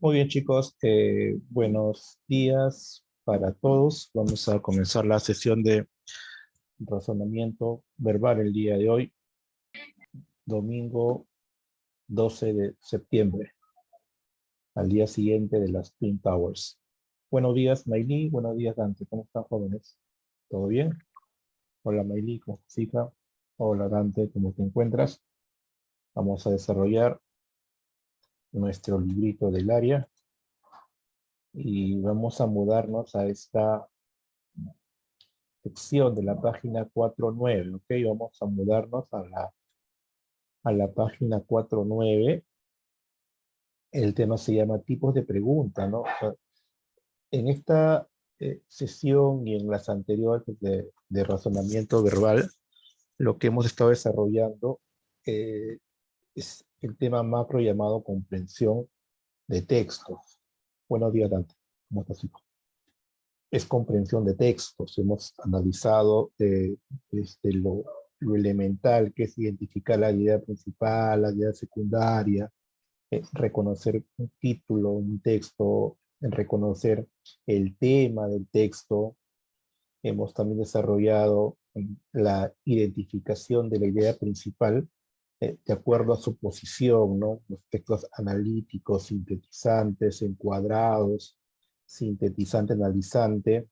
Muy bien, chicos. Buenos días para todos. Vamos a comenzar la sesión de razonamiento verbal el día de hoy, domingo 12 de septiembre, al día siguiente de las Twin Towers. Buenos días, Mayli. Buenos días, Dante. ¿Cómo están, jóvenes? ¿Todo bien? Hola, Mayli. ¿Cómo estás, hija? Hola, Dante. ¿Cómo te encuentras? Vamos a desarrollar nuestro librito del área y vamos a mudarnos a esta sección de la página 4.9, ¿ok? Vamos a mudarnos a la página 4.9. El tema se llama tipos de preguntas, ¿no? O sea, en esta sesión y en las anteriores de razonamiento verbal, lo que hemos estado desarrollando eh, es el tema macro llamado comprensión de textos. Buenos días, Dante. ¿Cómo estás, hijo? Es comprensión de textos. Hemos analizado lo elemental, que es identificar la idea principal, la idea secundaria, reconocer un título, un texto, reconocer el tema del texto. Hemos también desarrollado la identificación de la idea principal de acuerdo a su posición, ¿no? Los textos analíticos, sintetizantes, encuadrados, sintetizante, analizante.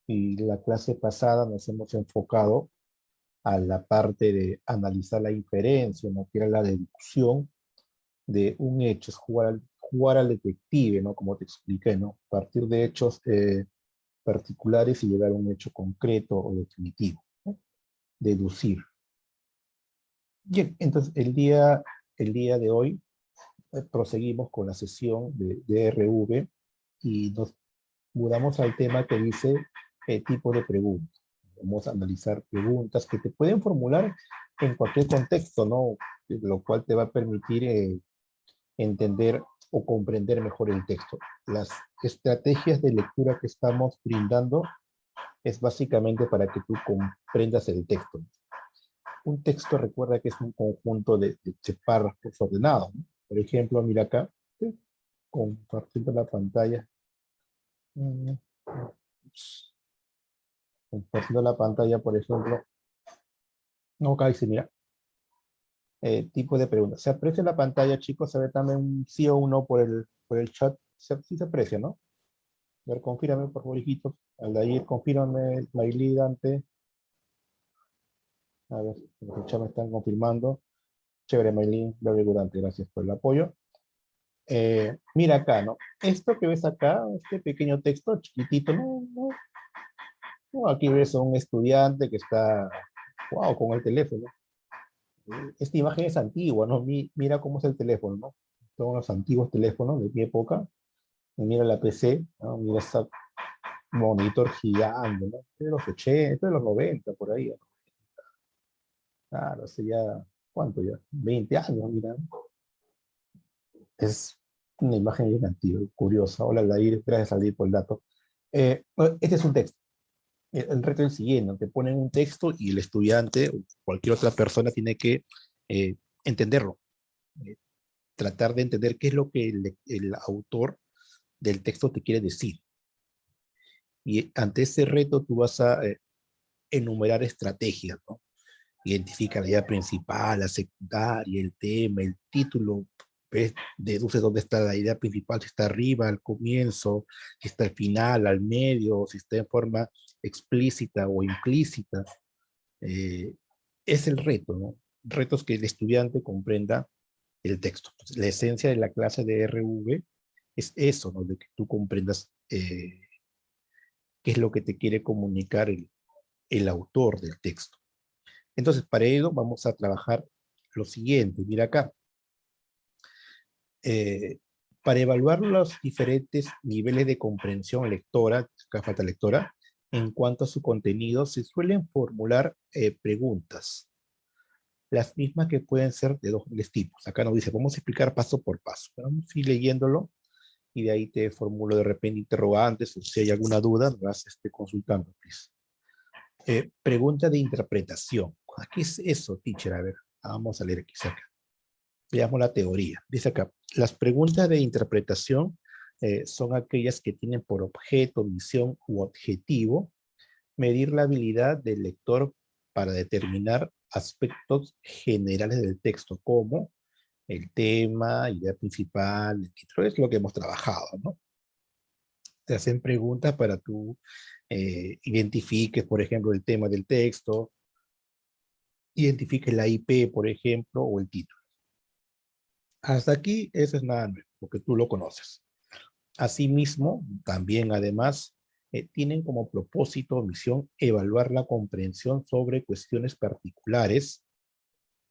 Y la clase pasada nos hemos enfocado a la parte de analizar la inferencia, ¿no? Que era la deducción de un hecho, es jugar al detective, ¿no? Como te expliqué, ¿no? Partir de hechos particulares y llegar a un hecho concreto o definitivo, ¿no? Deducir. Bien, entonces el día de hoy proseguimos con la sesión de DRV y nos mudamos al tema que dice tipo de preguntas. Vamos a analizar preguntas que te pueden formular en cualquier contexto, ¿no? Lo cual te va a permitir entender o comprender mejor el texto. Las estrategias de lectura que estamos brindando es básicamente para que tú comprendas el texto. Un texto, recuerda que es un conjunto de párrafos ordenados, ¿no? Por ejemplo, mira acá, ¿sí? Compartiendo la pantalla. Compartiendo la pantalla, por ejemplo. No, acá dice, mira, tipo de preguntas. ¿Se aprecia la pantalla, chicos? ¿Se ve también un sí o un no por el chat? Sí se aprecia, ¿no? A ver, confírame, por favor, hijitos. Aldair, confírame, Mailí, Dante. A ver, los chat me están confirmando. Chévere, Mailí, Dante, gracias por el apoyo. Mira acá, ¿no? Esto que ves acá, este pequeño texto chiquitito, no, aquí ves a un estudiante que está, wow, con el teléfono. Esta imagen es antigua, ¿no? Mira cómo es el teléfono, ¿no? Son los antiguos teléfonos de mi época. Y mira la PC, ¿no? Mira ese monitor gigante, ¿no? De los 80, de los 90, por ahí, ¿no? Claro, hace ya, ¿cuánto ya? 20 años, mira. Es una imagen bien antigua, curiosa. Hola, Lair, gracias, Aldir, por el dato. Bueno, este es un texto. El reto es el siguiente, ¿no? Te ponen un texto y el estudiante o cualquier otra persona tiene que entenderlo, eh, tratar de entender qué es lo que el autor del texto te quiere decir. Y ante ese reto tú vas a enumerar estrategias, ¿no? Identifica la idea principal, la secundaria, el tema, el título, ¿ves? Deduce dónde está la idea principal, si está arriba, al comienzo, si está al final, al medio, si está en forma explícita o implícita. Eh, es el reto, ¿no? Retos que el estudiante comprenda el texto. Entonces, la esencia de la clase de RV es eso, ¿no? De que tú comprendas qué es lo que te quiere comunicar el autor del texto. Entonces, para ello vamos a trabajar lo siguiente. Mira acá. Eh, para evaluar los diferentes niveles de comprensión lectora, acá falta lectora, en cuanto a su contenido, se suelen formular preguntas, las mismas que pueden ser de dos tipos. Acá nos dice, vamos a explicar paso por paso. Vamos a ir leyéndolo y de ahí te formulo de repente interrogantes o si hay alguna duda, me vas consultando, please. Pregunta de interpretación. ¿Qué es eso, teacher? A ver, vamos a leer aquí cerca. Veamos la teoría. Dice acá, Las preguntas de interpretación son aquellas que tienen por objeto, misión u objetivo medir la habilidad del lector para determinar aspectos generales del texto, como el tema, idea principal, el título, es lo que hemos trabajado, ¿no? Te hacen preguntas para tú identifiques, por ejemplo, el tema del texto, identifiques la IP, por ejemplo, o el título. Hasta aquí, eso es nada nuevo, porque tú lo conoces. Asimismo, también además, tienen como propósito o misión evaluar la comprensión sobre cuestiones particulares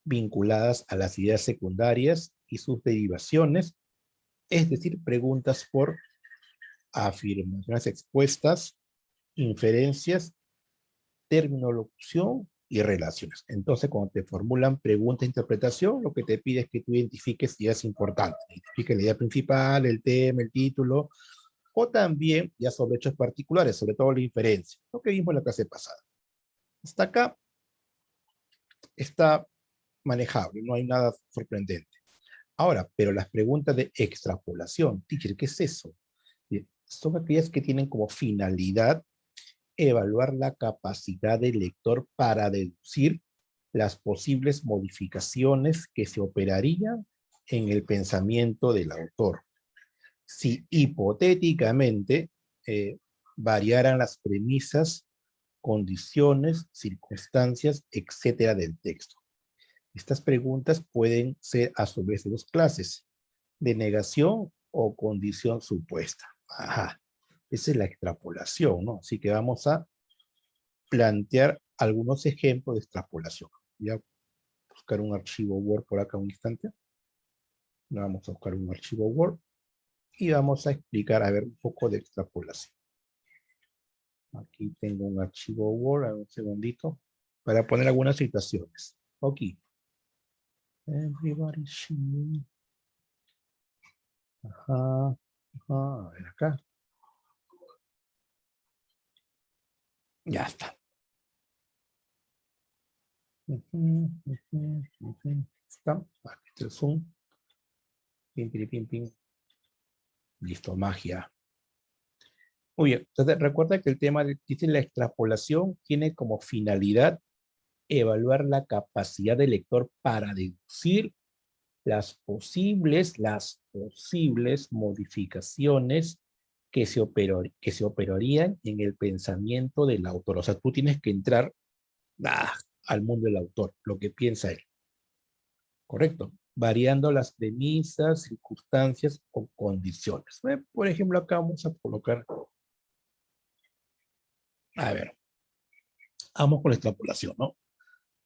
vinculadas a las ideas secundarias y sus derivaciones, es decir, preguntas por afirmaciones expuestas, inferencias, terminología y relaciones. Entonces, cuando te formulan pregunta e interpretación, lo que te pide es que tú identifiques ideas importantes. Identifique la idea principal, el tema, el título, o también ya sobre hechos particulares, sobre todo la inferencia, lo que vimos en la clase pasada. Hasta acá está manejable, no hay nada sorprendente. Ahora, pero las preguntas de extrapolación, teacher, ¿qué es eso? Son aquellas que tienen como finalidad evaluar la capacidad del lector para deducir las posibles modificaciones que se operarían en el pensamiento del autor. Si hipotéticamente variaran las premisas, condiciones, circunstancias, etcétera, del texto. Estas preguntas pueden ser a su vez de dos clases, de negación o condición supuesta. Ajá. Esa es la extrapolación, ¿no? Así que vamos a plantear algunos ejemplos de extrapolación. Voy a buscar un archivo Word por acá un instante. Vamos a buscar un archivo Word y vamos a explicar, a ver, un poco de extrapolación. Aquí tengo un archivo Word, un segundito, para poner algunas situaciones. Ok. Everybody should... Ajá, ajá, a ver acá. Ya está. Está. Aquí está el zoom. Pim, pim, pim, pim. Listo, magia. Muy bien. Entonces, recuerda que el tema dice la extrapolación tiene como finalidad evaluar la capacidad del lector para deducir las posibles modificaciones que se operarían en el pensamiento del autor. O sea, tú tienes que entrar al mundo del autor, lo que piensa él. ¿Correcto? Variando las premisas, circunstancias o condiciones. Por ejemplo, acá vamos a colocar, a ver, vamos con la extrapolación, ¿no?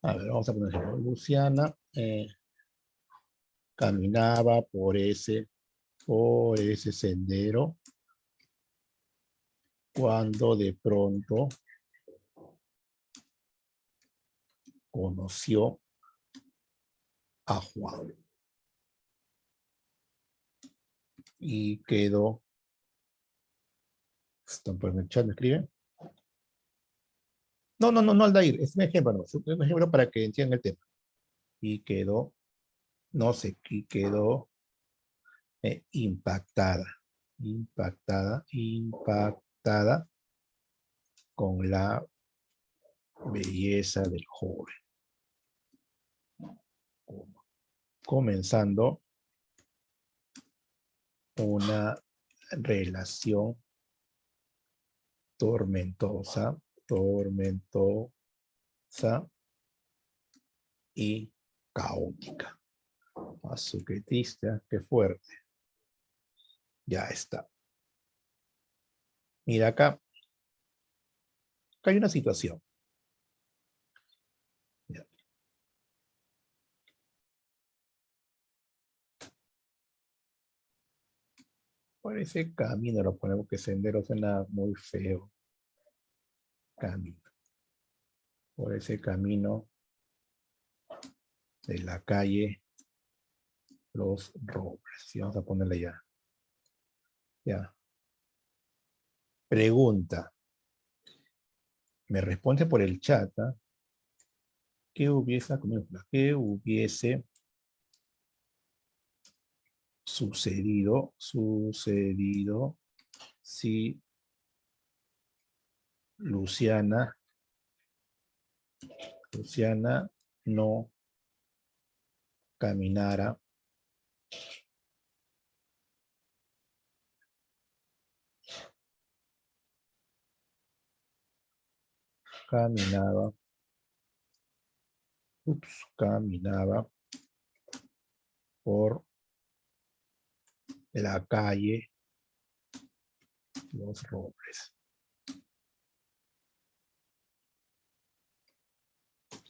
A ver, vamos a poner ejemplo. Luciana caminaba por ese sendero cuando de pronto conoció a Juan y quedó, están por el chat, me escriben. No, Aldair, es un ejemplo, no, es un ejemplo para que entiendan el tema. Y quedó, no sé, y quedó impactada con la belleza del joven. Comenzando una relación tormentosa y caótica. Así que triste, qué fuerte. Ya está. Mira acá hay una situación. Ya. Por ese camino lo ponemos, que sendero suena muy feo. Camino. Por ese camino de la calle Los Robles. Y vamos a ponerle ya. Ya. Pregunta. Me responde por el chat. ¿Qué hubiese Sucedido si Luciana no caminara caminaba por la calle Los Robles.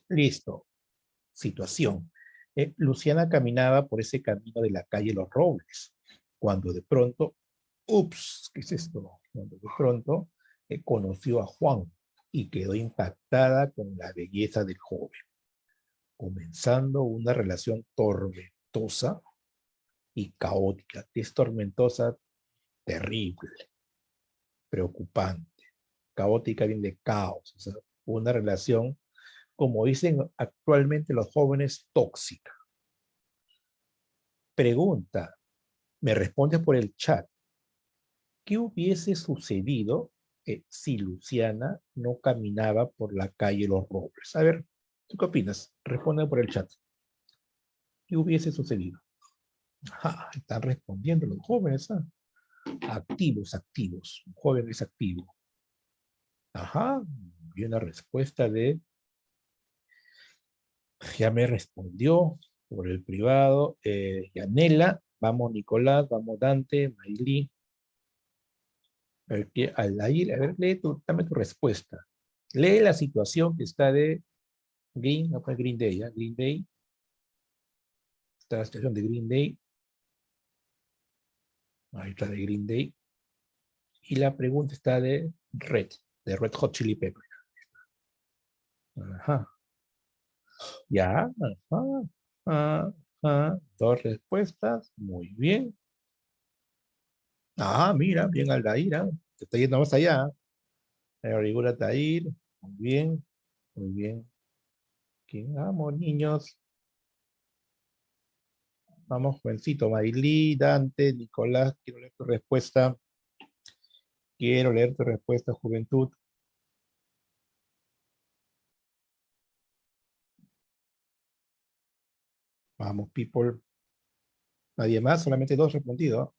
Listo. Situación. Luciana caminaba por ese camino de la calle Los Robles, cuando de pronto, ups, ¿qué es esto? Cuando de pronto conoció a Juan y quedó impactada con la belleza del joven, comenzando una relación tormentosa y caótica. Es tormentosa, terrible, preocupante. Caótica viene de caos, o sea, una relación, como dicen actualmente los jóvenes, tóxica. Pregunta, me respondes por el chat, ¿qué hubiese sucedido si Luciana no caminaba por la calle Los Robles? A ver, ¿tú qué opinas? Responde por el chat. ¿Qué hubiese sucedido? Ah, están respondiendo los jóvenes. ¿Ah? Activos, activos. Un joven es activo. Ajá, y una respuesta de, ya me respondió por el privado, Yanela, vamos Nicolás, vamos Dante, Mayli. A ver, a ver, dame tu respuesta. Lee la situación que está de Green, no fue Green Day, ¿ya? Green Day. Está la situación de Green Day. Ahí está de Green Day. Y la pregunta está de Red Hot Chili Peppers. Ajá. Ya, ajá, ajá. Dos respuestas, muy bien. Ah, mira, bien Aldair, te está yendo más allá. Rigura Aldair, muy bien, muy bien. ¿Quién vamos, niños? Vamos, jovencito, Marilí, Dante, Nicolás, quiero leer tu respuesta. Quiero leer tu respuesta, juventud. Vamos, people. Nadie más, solamente dos respondidos.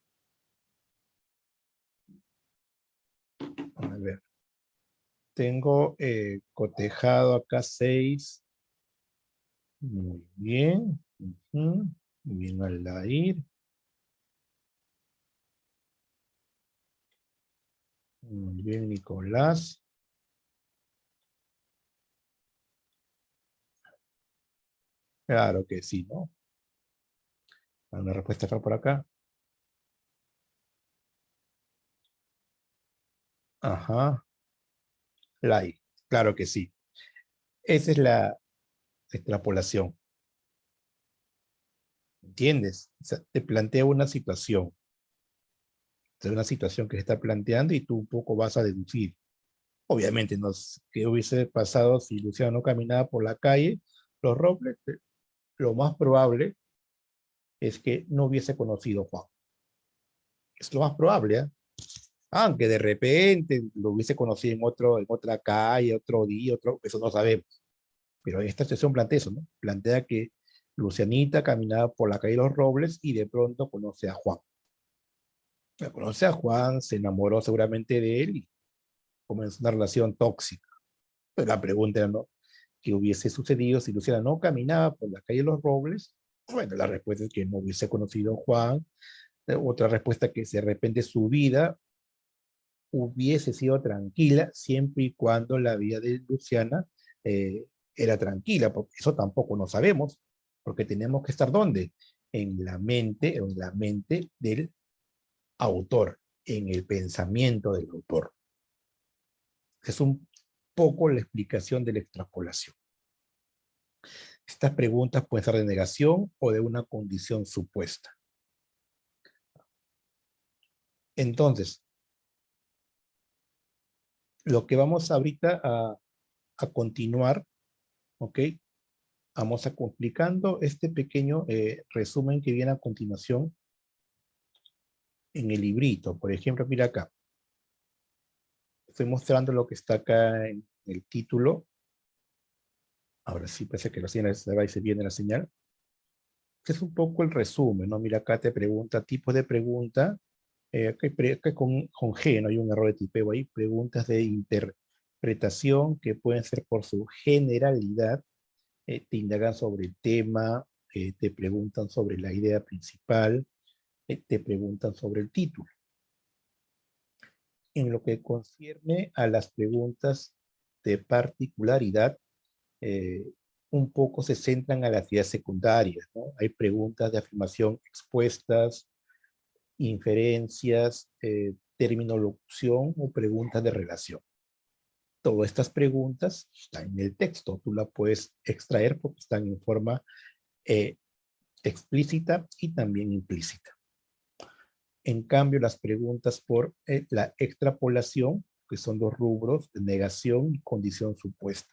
A ver. Tengo cotejado acá 6. Muy bien. Ujú. Muy bien, Aldair. Muy bien, Nicolás. Claro que sí, ¿no? Una respuesta acá por acá. Ajá. Like. Claro que sí. Esa es la extrapolación. ¿Entiendes? O sea, te plantea una situación. Es una situación que se está planteando y tú un poco vas a deducir. Obviamente, no sé qué hubiese pasado si Luciano no caminaba por la calle, los Robles, lo más probable es que no hubiese conocido a Juan. Es lo más probable, ¿eh? Aunque de repente lo hubiese conocido en otra calle, otro día, eso no sabemos. Pero esta situación plantea eso, ¿no? Plantea que Lucianita caminaba por la calle Los Robles y de pronto conoce a Juan. Conoce a Juan, se enamoró seguramente de él y comenzó una relación tóxica. Pero la pregunta era, ¿no? ¿Qué hubiese sucedido si Luciana no caminaba por la calle Los Robles? Bueno, la respuesta es que no hubiese conocido a Juan. Otra respuesta que si de repente su vida hubiese sido tranquila siempre y cuando la vida de Luciana eh, era tranquila, porque eso tampoco lo sabemos, porque tenemos que estar ¿dónde? En la mente del autor, en el pensamiento del autor. Es un poco la explicación de la extrapolación. Estas preguntas pueden ser de negación o de una condición supuesta. Entonces, lo que vamos ahorita a continuar, ¿ok? Vamos a complicando este pequeño resumen que viene a continuación. en el librito. Por ejemplo, mira acá. Estoy mostrando lo que está acá en el título. Ahora sí, parece que la señal se va y se viene la señal. Este es un poco el resumen, ¿no? Mira, acá te pregunta, tipo de pregunta. Acá con G, no hay un error de tipeo ahí. Preguntas de interpretación que pueden ser por su generalidad. Te indagan sobre el tema, te preguntan sobre la idea principal, te preguntan sobre el título. En lo que concierne a las preguntas de particularidad, eh, un poco se centran a las ideas secundarias, ¿no? Hay preguntas de afirmación expuestas, inferencias, terminolocución o preguntas de relación. Todas estas preguntas están en el texto, tú la puedes extraer porque están en forma eh, explícita y también implícita. En cambio, las preguntas por la extrapolación, que son dos rubros, de negación y condición supuesta.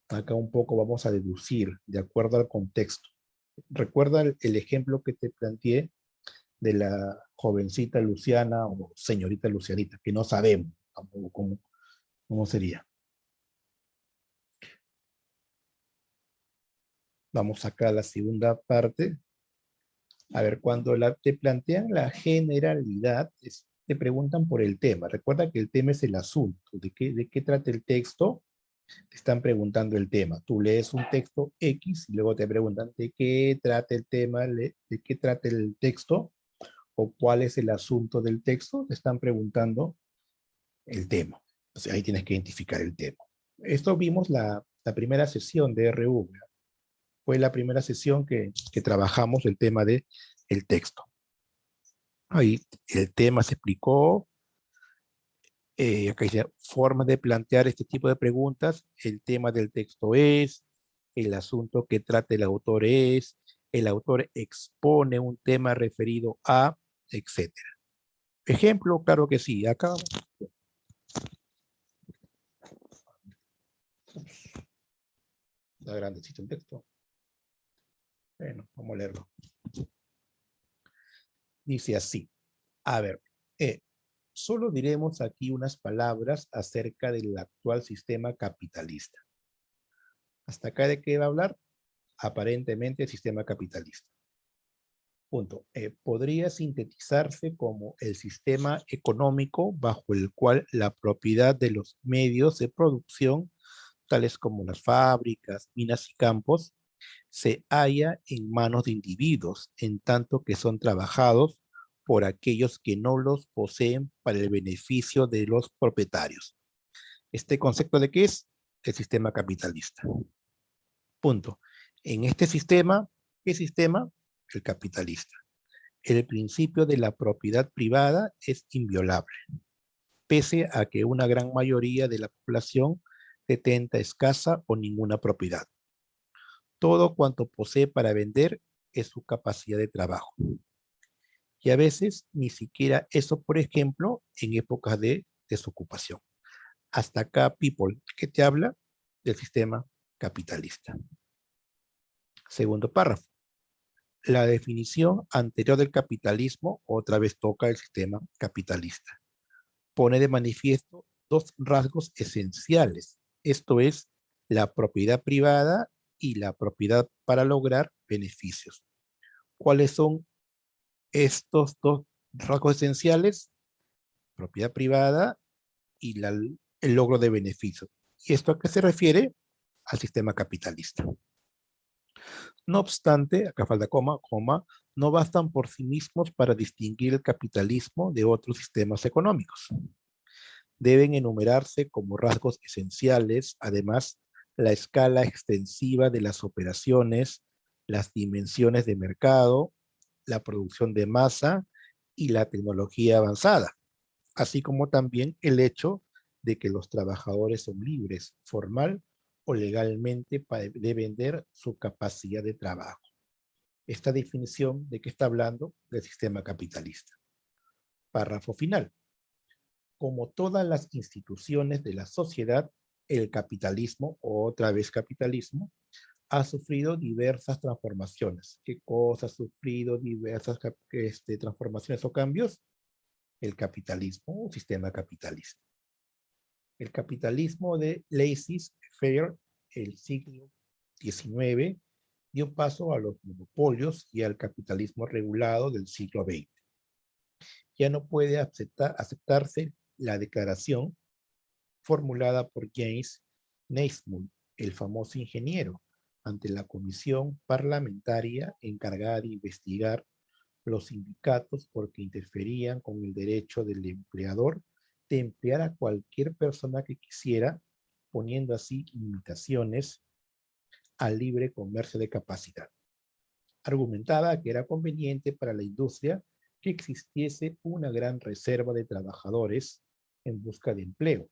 Acá un poco vamos a deducir de acuerdo al contexto. Recuerda el ejemplo que te planteé de la jovencita Luciana o señorita Lucianita, que no sabemos tampoco cómo sería. Vamos acá a la segunda parte. A ver, cuando te plantean la generalidad, te preguntan por el tema. Recuerda que el tema es el asunto. De qué trata el texto? Te están preguntando el tema. Tú lees un texto X y luego te preguntan de qué trata el tema, de qué trata el texto o cuál es el asunto del texto. Te están preguntando el tema. O sea, ahí tienes que identificar el tema. Esto vimos la primera sesión de RV. Fue la primera sesión que trabajamos el tema de el texto. Ahí el tema se explicó. Acá dice, formas de plantear este tipo de preguntas. El tema del texto es, el asunto que trata el autor es, el autor expone un tema referido a, etcétera. Ejemplo, claro que sí. Acá está grandecito el texto. Bueno, vamos a leerlo. Dice así. A ver, solo diremos aquí unas palabras acerca del actual sistema capitalista. ¿Hasta acá de qué va a hablar? Aparentemente el sistema capitalista. Punto. Podría sintetizarse como el sistema económico bajo el cual la propiedad de los medios de producción, tales como las fábricas, minas y campos, se halla en manos de individuos, en tanto que son trabajados por aquellos que no los poseen para el beneficio de los propietarios. ¿Este concepto de qué es? El sistema capitalista. Punto. En este sistema, ¿qué sistema? El capitalista. El principio de la propiedad privada es inviolable, pese a que una gran mayoría de la población detenta escasa o ninguna propiedad. Todo cuanto posee para vender es su capacidad de trabajo. Y a veces ni siquiera eso, por ejemplo, en épocas de desocupación. Hasta acá, people, que te habla del sistema capitalista. Segundo párrafo. La definición anterior del capitalismo otra vez toca el sistema capitalista. Pone de manifiesto dos rasgos esenciales. Esto es la propiedad privada y la propiedad para lograr beneficios. ¿Cuáles son estos dos rasgos esenciales? Propiedad privada y el logro de beneficios. ¿Y esto a qué se refiere? Al sistema capitalista. No obstante, acá falta coma, no bastan por sí mismos para distinguir el capitalismo de otros sistemas económicos. Deben enumerarse como rasgos esenciales, además, la escala extensiva de las operaciones, las dimensiones de mercado, la producción de masa y la tecnología avanzada, así como también el hecho de que los trabajadores son libres, formal o legalmente, de vender su capacidad de trabajo. Esta definición de qué está hablando del sistema capitalista. Párrafo final. Como todas las instituciones de la sociedad, el capitalismo, otra vez capitalismo, ha sufrido diversas transformaciones. ¿Qué cosa ha sufrido diversas transformaciones o cambios? el capitalismo, un sistema capitalista. El capitalismo de laissez-faire, el siglo XIX, dio paso a los monopolios y al capitalismo regulado del siglo XX. Ya no puede aceptarse la declaración formulada por James Naismith, el famoso ingeniero, ante la comisión parlamentaria encargada de investigar los sindicatos porque interferían con el derecho del empleador de emplear a cualquier persona que quisiera, poniendo así limitaciones al libre comercio de capacidad. Argumentaba que era conveniente para la industria que existiese una gran reserva de trabajadores en busca de empleo,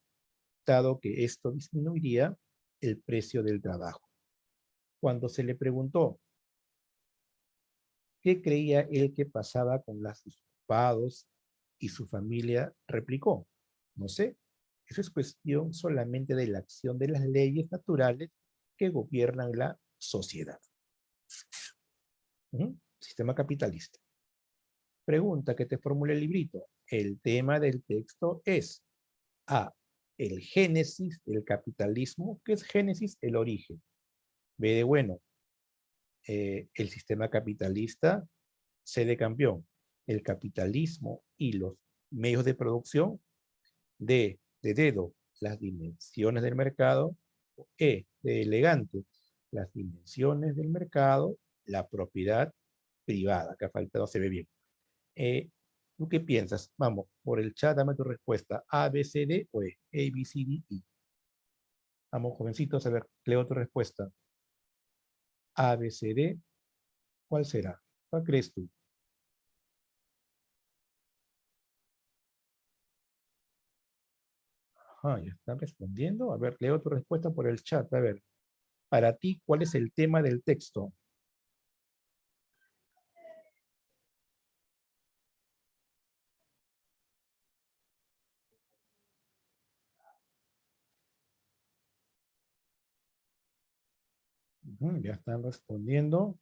dado que esto disminuiría el precio del trabajo. Cuando se le preguntó qué creía él que pasaba con los desocupados y su familia, replicó: no sé, eso es cuestión solamente de la acción de las leyes naturales que gobiernan la sociedad. Sistema capitalista. Pregunta que te formula el librito. El tema del texto es A, el génesis del capitalismo. ¿Qué es génesis? El origen. B de bueno, el sistema capitalista. C de campeón, el capitalismo y los medios de producción. D de dedo, las dimensiones del mercado. E de elegante, las dimensiones del mercado, la propiedad privada. Acá falta, no se ve bien. ¿Tú qué piensas? Vamos, por el chat dame tu respuesta. A, B, C, D o E. A, B, C, D, E. Vamos, jovencitos, a ver, leo tu respuesta. A, B, C, D. ¿Cuál será? ¿Cuál crees tú? Ajá, ya están respondiendo. A ver, leo tu respuesta por el chat. A ver, para ti, ¿cuál es el tema del texto? Ya están respondiendo.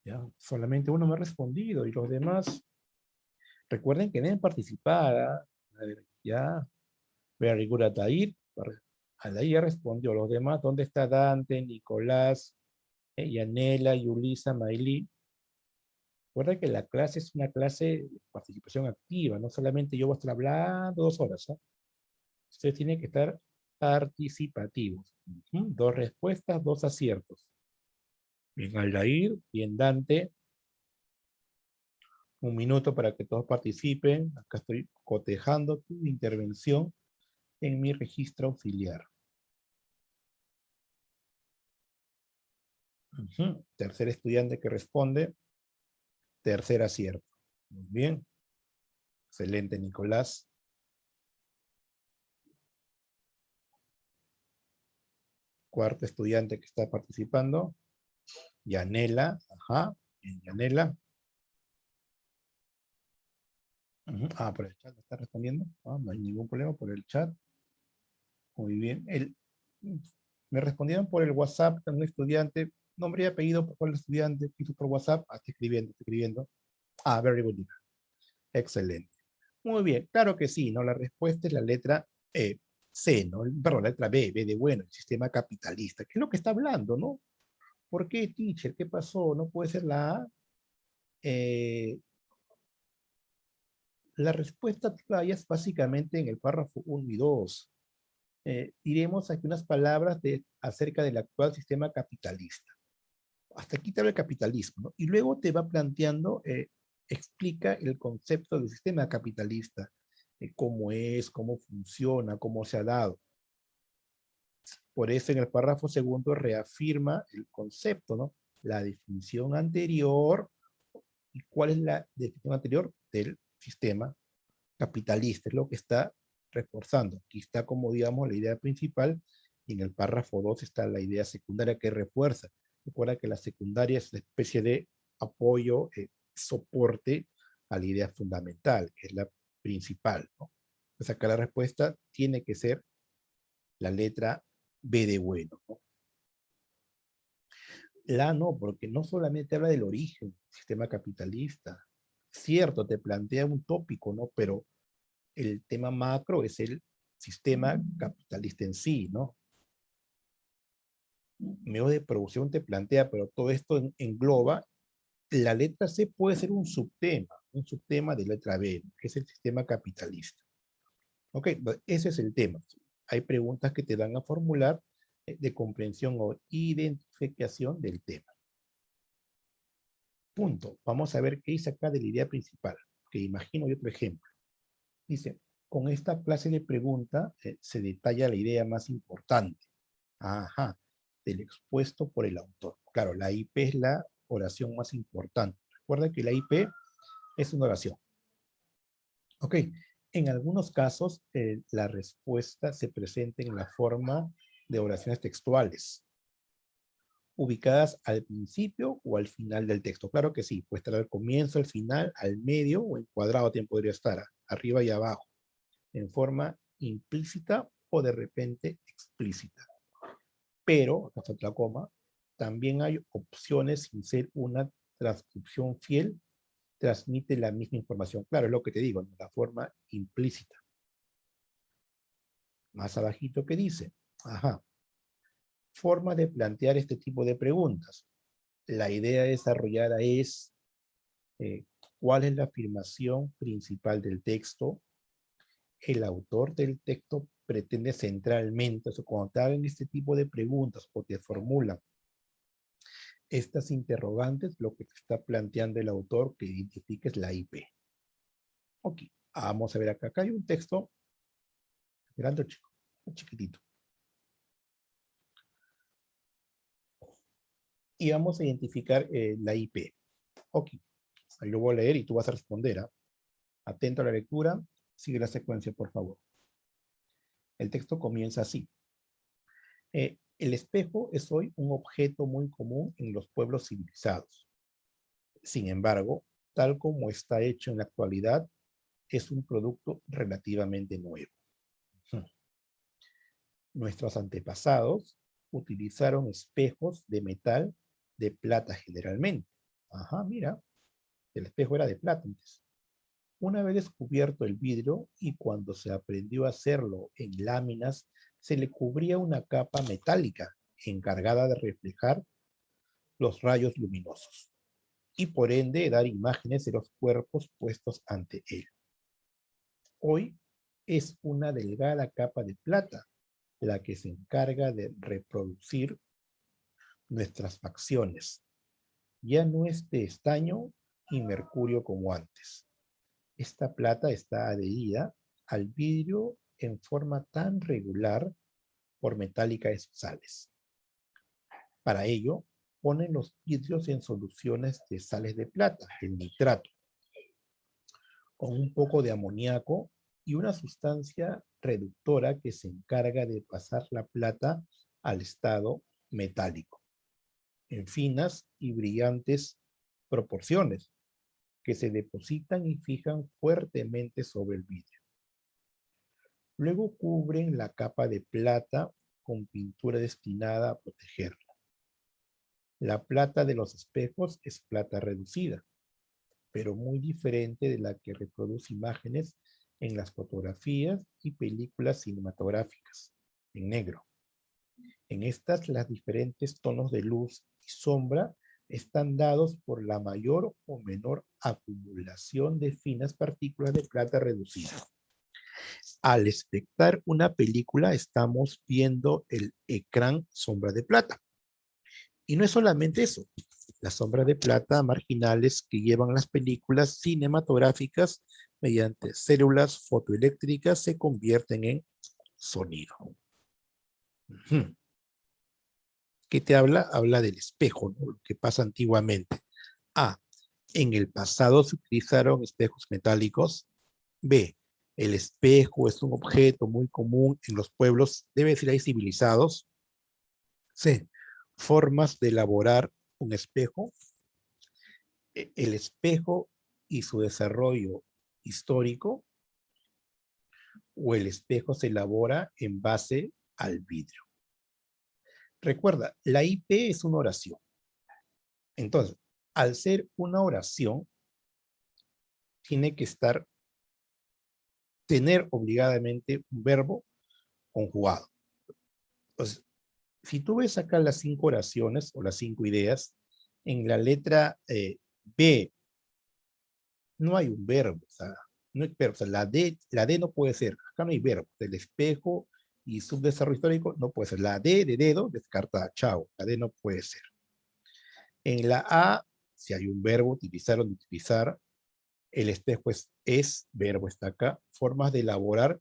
Ya, solamente uno me ha respondido y los demás, recuerden que deben participar. ¿Ah? A ver, ya, very good, Atair. Atair ya respondió. Los demás, ¿dónde está Dante, Nicolás, Yanela, Yulisa, Maylí? Recuerda que la clase es una clase de participación activa, no solamente yo voy a estar hablando 2 horas. ¿Ah? Ustedes tienen que estar participativos. Dos respuestas, dos aciertos. Bien, Aldair, bien, Dante. Un minuto para que todos participen. Acá estoy cotejando tu intervención en mi registro auxiliar. Tercer estudiante que responde. Tercer acierto. Muy bien. Excelente, Nicolás. Cuarto estudiante que está participando. Yanela. Ajá. Bien, Yanela. Ah, por el chat me está respondiendo. Ah, no hay ningún problema por el chat. Muy bien. Me respondieron por el WhatsApp de un estudiante. Nombre y apellido por el estudiante. Hizo por WhatsApp. Ah, estoy escribiendo, estoy escribiendo. Ah, very good. Excelente. Muy bien. Claro que sí, ¿no? La respuesta es la letra C, ¿no? Perdón, la letra B, B de bueno, el sistema capitalista. ¿Qué es lo que está hablando, no? ¿Por qué, teacher? ¿Qué pasó? ¿No puede ser la A? Eh, la respuesta la hallas básicamente en el párrafo 1 y 2. Diremos aquí unas palabras acerca del actual sistema capitalista. Hasta aquí te habla el capitalismo, ¿no? Y luego te va planteando, explica el concepto del sistema capitalista, cómo es, cómo funciona, cómo se ha dado. Por eso en el párrafo segundo reafirma el concepto, ¿no? La definición anterior. ¿Y cuál es la definición anterior del sistema capitalista? Es lo que está reforzando. Aquí está como, digamos, la idea principal, y en el párrafo 2 está la idea secundaria que refuerza. Recuerda que la secundaria es una especie de apoyo, soporte a la idea fundamental, que es la principal, ¿no? Pues acá la respuesta tiene que ser la letra B de bueno, ¿no? La no, porque no solamente habla del origen del sistema capitalista. Cierto, te plantea un tópico, ¿no? Pero el tema macro es el sistema capitalista en sí, ¿no? Medio de producción te plantea, pero todo esto engloba. La letra C puede ser un subtema de letra B, que es el sistema capitalista. Ok, ese es el tema. Hay preguntas que te dan a formular de comprensión o identificación del tema. Punto. Vamos a ver qué dice acá de la idea principal, que imagino yo otro ejemplo. Dice, con esta clase de pregunta se detalla la idea más importante. Ajá, del expuesto por el autor. Claro, la IP es la oración más importante. Recuerda que la IP es una oración. Ok, en algunos casos la respuesta se presenta en la forma de oraciones textuales, ubicadas al principio o al final del texto. Claro que sí, puede estar al comienzo, al final, al medio o en cuadrado también podría estar, arriba y abajo, en forma implícita o de repente explícita. Pero, acá falta la coma, también hay opciones sin ser una transcripción fiel, transmite la misma información. Claro, es lo que te digo, en la forma implícita. Más abajito que dice, ajá, forma de plantear este tipo de preguntas. La idea desarrollada es cuál es la afirmación principal del texto. El autor del texto pretende centralmente, o sea, cuando te hagan este tipo de preguntas o te formulan estas interrogantes, lo que te está planteando el autor que identifiques la IP. Ok, vamos a ver acá. Acá hay un texto grande o chico, chiquitito. Y vamos a identificar la IP. Ok, ahí lo voy a leer y tú vas a responder. Atento a la lectura, sigue la secuencia, por favor. El texto comienza así. El espejo es hoy un objeto muy común en los pueblos civilizados. Sin embargo, tal como está hecho en la actualidad, es un producto relativamente nuevo. Nuestros antepasados utilizaron espejos de metal de plata generalmente. Ajá, mira, el espejo era de plata antes. Una vez descubierto el vidrio y cuando se aprendió a hacerlo en láminas, se le cubría una capa metálica encargada de reflejar los rayos luminosos y por ende dar imágenes de los cuerpos puestos ante él. Hoy es una delgada capa de plata la que se encarga de reproducir nuestras facciones. Ya no es de estaño y mercurio como antes. Esta plata está adherida al vidrio en forma tan regular por metálica de sus sales. Para ello, ponen los vidrios en soluciones de sales de plata, el nitrato, con un poco de amoníaco y una sustancia reductora que se encarga de pasar la plata al estado metálico, en finas y brillantes proporciones, que se depositan y fijan fuertemente sobre el vidrio. Luego cubren la capa de plata con pintura destinada a protegerla. La plata de los espejos es plata reducida, pero muy diferente de la que reproduce imágenes en las fotografías y películas cinematográficas, en negro. En estas, las diferentes tonos de luz y sombra están dados por la mayor o menor acumulación de finas partículas de plata reducida. Al espectar una película, estamos viendo el ecrán sombra de plata. Y no es solamente eso. Las sombras de plata marginales que llevan las películas cinematográficas mediante células fotoeléctricas se convierten en sonido. ¿Qué te habla? Habla del espejo, ¿no? Lo que pasa antiguamente. A. En el pasado se utilizaron espejos metálicos. B. El espejo es un objeto muy común en los pueblos, debe decir ahí civilizados. C. Formas de elaborar un espejo. El espejo y su desarrollo histórico, o el espejo se elabora en base al vidrio. Recuerda, la IP es una oración. Entonces, al ser una oración, tiene que tener obligadamente un verbo conjugado. Entonces, si tú ves acá las 5 oraciones o las 5 ideas, en la letra B no hay un verbo, o sea, no hay verbo, o sea, la D no puede ser, acá no hay verbo, el espejo y subdesarrollo histórico no puede ser, la D de dedo descartada, chao, la D no puede ser. En la A, si hay un verbo, utilizar o no utilizar, el espejo es verbo, está acá, formas de elaborar,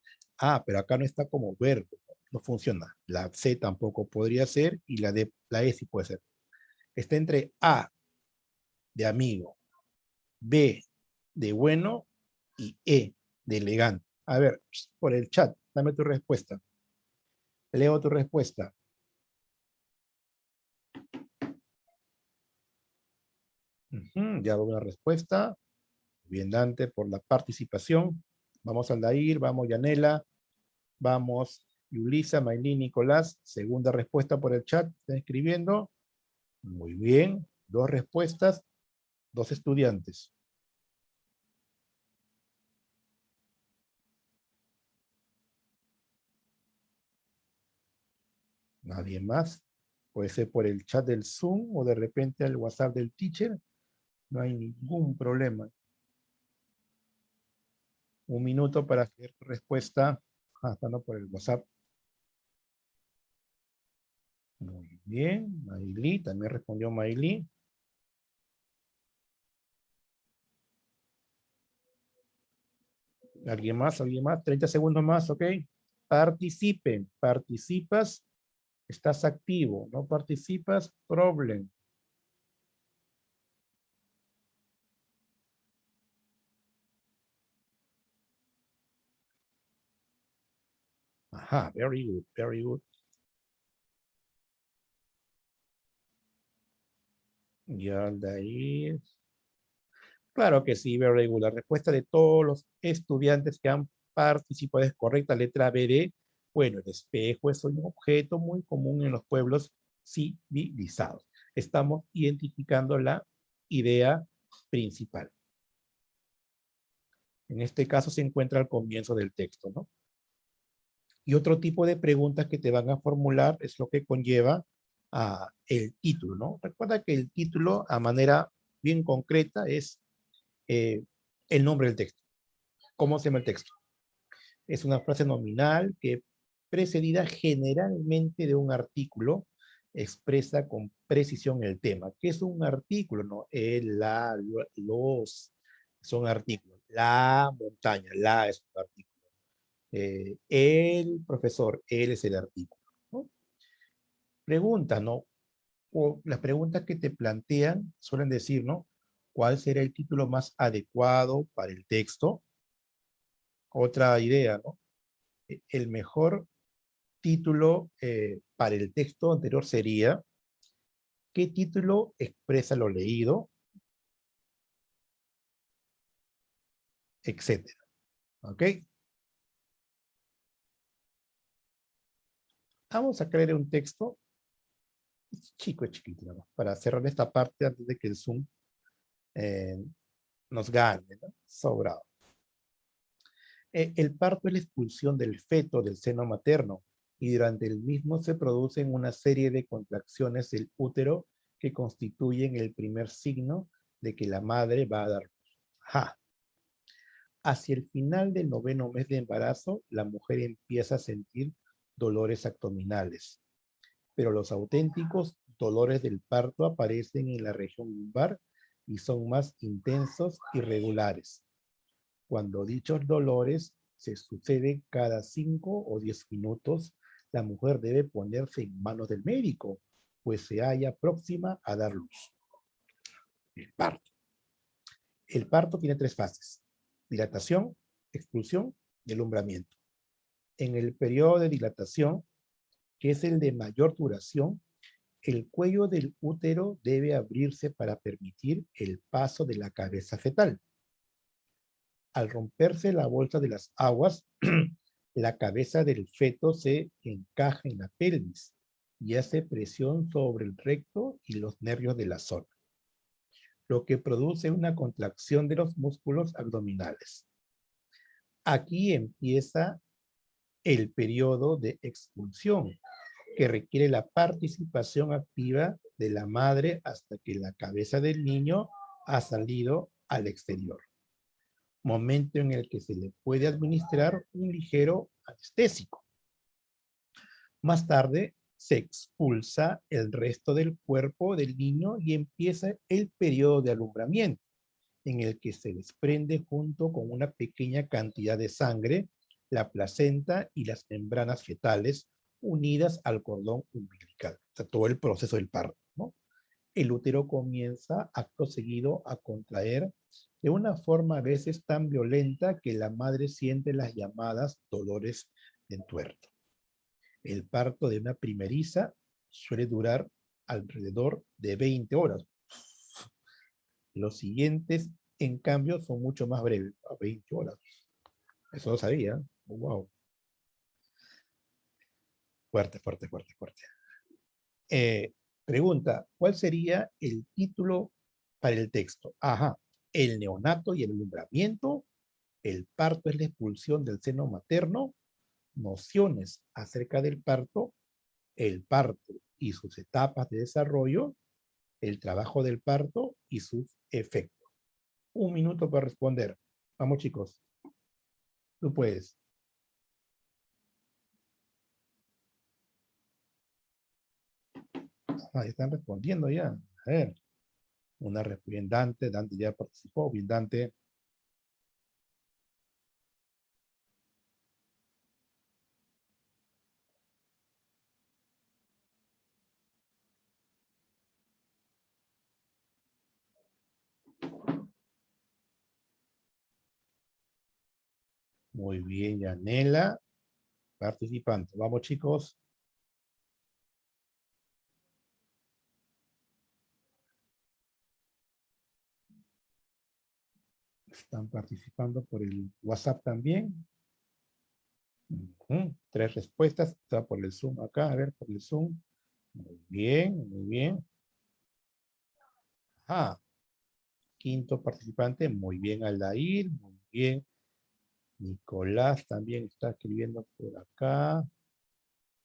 pero acá no está como verbo, no funciona, la C tampoco podría ser y la E sí puede ser. Está entre A de amigo, B de bueno y E de elegante. A ver, por el chat, dame tu respuesta. Leo tu respuesta. Ya doy una respuesta. Bien, Dante, por la participación. Vamos Aldair, vamos Yanela, vamos Yulisa, Maylin, Nicolás. Segunda respuesta por el chat. ¿Están escribiendo? Muy bien. 2 respuestas, 2 estudiantes. Nadie más. Puede ser por el chat del Zoom o de repente el WhatsApp del teacher. No hay ningún problema. 1 minuto para hacer tu respuesta. Está no por el WhatsApp. Muy bien. Mayli, también respondió Mayli. ¿Alguien más? ¿Alguien más? 30 segundos más, ¿ok? Participen. Participas, estás activo. No participas, problem. Ajá, very good, very good. Ya de ahí. Claro que sí, very good. La respuesta de todos los estudiantes que han participado es correcta. Letra B de, bueno, el espejo es un objeto muy común en los pueblos civilizados. Estamos identificando la idea principal. En este caso se encuentra al comienzo del texto, ¿no? Y otro tipo de preguntas que te van a formular es lo que conlleva el título, ¿no? Recuerda que el título, a manera bien concreta, es eh, el nombre del texto. ¿Cómo se llama el texto? Es una frase nominal que, precedida generalmente de un artículo, expresa con precisión el tema. ¿Qué es un artículo? No, los son artículos. La montaña, la es un artículo. El profesor, él es el artículo, ¿no? Preguntas, ¿no? O las preguntas que te plantean suelen decir, ¿no? ¿Cuál será el título más adecuado para el texto? Otra idea, ¿no? El mejor título para el texto anterior sería, ¿qué título expresa lo leído? Etcétera. ¿Ok? Vamos a crear un texto chico, chiquito, ¿no? Para cerrar esta parte antes de que el Zoom eh, nos gane, ¿no? Sobrado. El parto es la expulsión del feto del seno materno y durante el mismo se producen una serie de contracciones del útero que constituyen el primer signo de que la madre va a dar luz. Ajá. Hacia el final del 9º mes de embarazo, la mujer empieza a sentir dolores abdominales, pero los auténticos dolores del parto aparecen en la región lumbar y son más intensos y regulares. Cuando dichos dolores se suceden cada 5 o 10 minutos, la mujer debe ponerse en manos del médico, pues se halla próxima a dar luz. El parto. El parto tiene 3 fases: dilatación, expulsión y alumbramiento. En el periodo de dilatación, que es el de mayor duración, el cuello del útero debe abrirse para permitir el paso de la cabeza fetal. Al romperse la bolsa de las aguas, la cabeza del feto se encaja en la pelvis y hace presión sobre el recto y los nervios de la zona. lo que produce una contracción de los músculos abdominales. Aquí empieza el periodo de expulsión, que requiere la participación activa de la madre hasta que la cabeza del niño ha salido al exterior. Momento en el que se le puede administrar un ligero anestésico. Más tarde se expulsa el resto del cuerpo del niño y empieza el periodo de alumbramiento, en el que se desprende junto con una pequeña cantidad de sangre la placenta y las membranas fetales unidas al cordón umbilical. O sea, todo el proceso del parto, ¿no? El útero comienza acto seguido a contraer de una forma a veces tan violenta que la madre siente las llamadas dolores de entuerto. El parto de una primeriza suele durar alrededor de 20 horas. Los siguientes, en cambio, son mucho más breves. 20 horas. Eso lo sabía. Oh, wow. Fuerte, fuerte, fuerte, fuerte. Pregunta, ¿cuál sería el título para el texto? Ajá. El neonato y el alumbramiento. El parto es la expulsión del seno materno. Nociones acerca del parto. El parto y sus etapas de desarrollo. El trabajo del parto y sus efectos. 1 minuto para responder. Vamos, chicos. Tú puedes. Ah, están respondiendo ya. A ver. Una bien Dante. Dante ya participó. Bien Dante. Muy bien, Yanela. Participante. Vamos, chicos. Están participando por el WhatsApp también. 3 respuestas. Está por el Zoom acá. A ver, por el Zoom. Muy bien, muy bien. Ah, 5º participante. Muy bien, Aldair. Muy bien. Nicolás también está escribiendo por acá.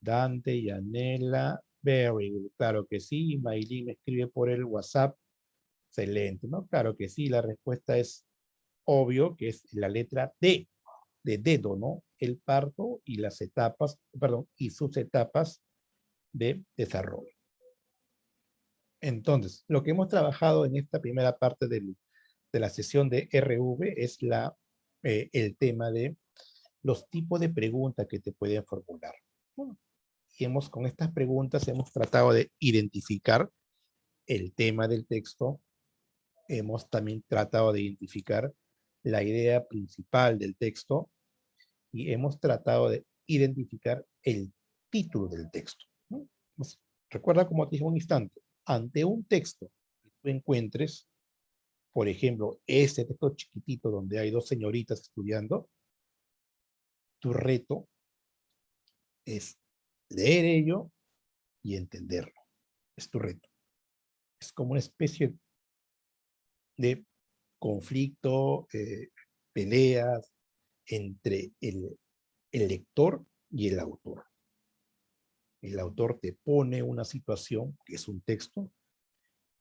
Dante, Yanela. Very good. Claro que sí. Maylin me escribe por el WhatsApp. Excelente, ¿no? Claro que sí. La respuesta es obvio, que es la letra D, de dedo, ¿no? El parto y las etapas, perdón, y sus etapas de desarrollo. Entonces, lo que hemos trabajado en esta primera parte de la sesión de RV es el tema de los tipos de preguntas que te pueden formular. Bueno, y con estas preguntas hemos tratado de identificar el tema del texto, hemos también tratado de identificar la idea principal del texto y hemos tratado de identificar el título del texto, ¿no? Pues, recuerda, como te dije un instante, ante un texto que tú encuentres, por ejemplo, este texto chiquitito donde hay 2 señoritas estudiando, tu reto es leer ello y entenderlo. Es tu reto. Es como una especie de conflicto, peleas entre el lector y el autor. El autor te pone una situación, que es un texto,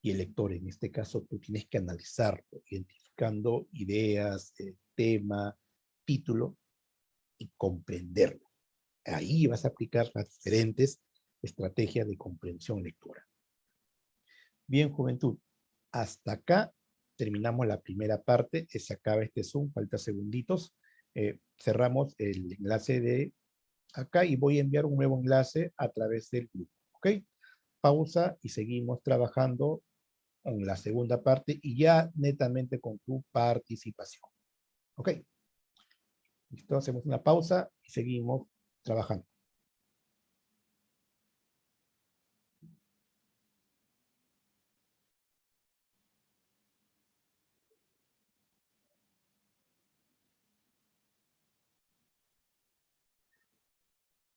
y el lector, en este caso, tú tienes que analizarlo, identificando ideas, tema, título, y comprenderlo. Ahí vas a aplicar las diferentes estrategias de comprensión lectora. Bien, juventud, hasta acá terminamos la primera parte, se acaba este Zoom, falta segunditos. Cerramos el enlace de acá y voy a enviar un nuevo enlace a través del grupo, ¿ok? Pausa y seguimos trabajando en la segunda parte y ya netamente con tu participación, ¿ok? Listo, hacemos una pausa y seguimos trabajando.